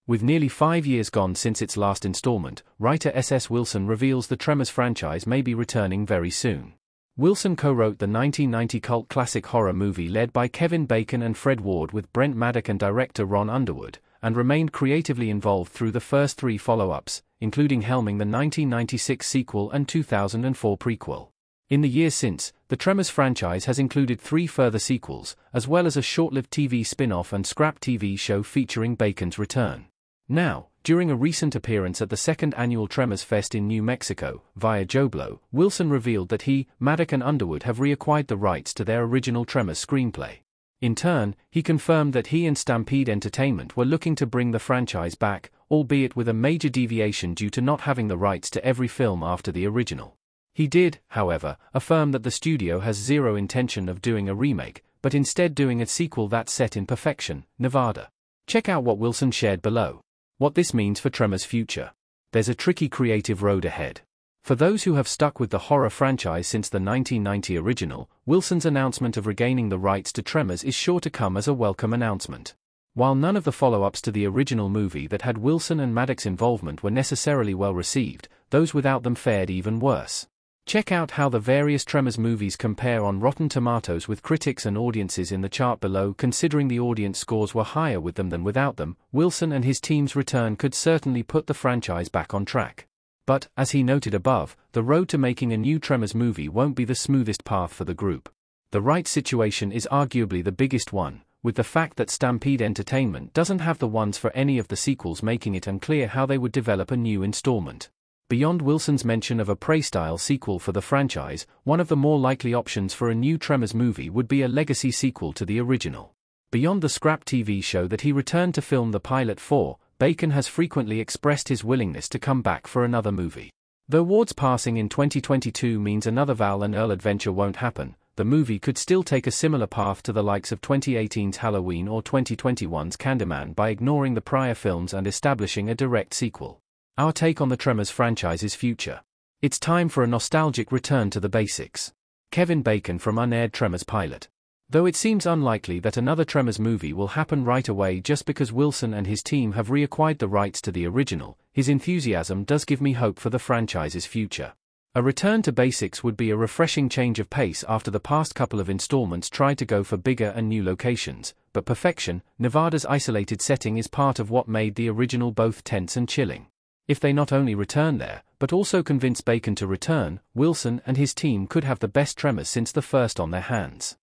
With nearly 5 years gone since its last installment, writer S.S. Wilson reveals the Tremors franchise may be returning very soon. Wilson co-wrote the 1990 cult classic horror movie led by Kevin Bacon and Fred Ward with Brent Maddock and director Ron Underwood, and remained creatively involved through the first 3 follow-ups, including helming the 1996 sequel and 2004 prequel. In the years since, the Tremors franchise has included 3 further sequels, as well as a short-lived TV spin-off and scrap TV show featuring Bacon's return. Now, during a recent appearance at the 2nd annual Tremors Fest in New Mexico, via Joblo, Wilson revealed that he, Maddock and Underwood have reacquired the rights to their original Tremors screenplay. In turn, he confirmed that he and Stampede Entertainment were looking to bring the franchise back, albeit with a major deviation due to not having the rights to every film after the original. He did, however, affirm that the studio has zero intention of doing a remake, but instead doing a sequel that's set in Perfection, Nevada. Check out what Wilson shared below. What this means for Tremors' future. There's a tricky creative road ahead. For those who have stuck with the horror franchise since the 1990 original, Wilson's announcement of regaining the rights to Tremors is sure to come as a welcome announcement. While none of the follow-ups to the original movie that had Wilson and Maddock's involvement were necessarily well received, those without them fared even worse. Check out how the various Tremors movies compare on Rotten Tomatoes with critics and audiences in the chart below. Considering the audience scores were higher with them than without them, Wilson and his team's return could certainly put the franchise back on track. But, as he noted above, the road to making a new Tremors movie won't be the smoothest path for the group. The rights situation is arguably the biggest one, with the fact that Stampede Entertainment doesn't have the ones for any of the sequels, making it unclear how they would develop a new installment. Beyond Wilson's mention of a Prey-style sequel for the franchise, one of the more likely options for a new Tremors movie would be a legacy sequel to the original. Beyond the scrap TV show that he returned to film the pilot for, Bacon has frequently expressed his willingness to come back for another movie. Though Ward's passing in 2022 means another Val and Earl adventure won't happen, the movie could still take a similar path to the likes of 2018's Halloween or 2021's Candyman by ignoring the prior films and establishing a direct sequel. Our take on the Tremors franchise's future. It's time for a nostalgic return to the basics. Kevin Bacon from unaired Tremors pilot. Though it seems unlikely that another Tremors movie will happen right away just because Wilson and his team have reacquired the rights to the original, his enthusiasm does give me hope for the franchise's future. A return to basics would be a refreshing change of pace after the past couple of installments tried to go for bigger and new locations, but Perfection, Nevada's isolated setting is part of what made the original both tense and chilling. If they not only return there, but also convince Bacon to return, Wilson and his team could have the best Tremors since the first on their hands.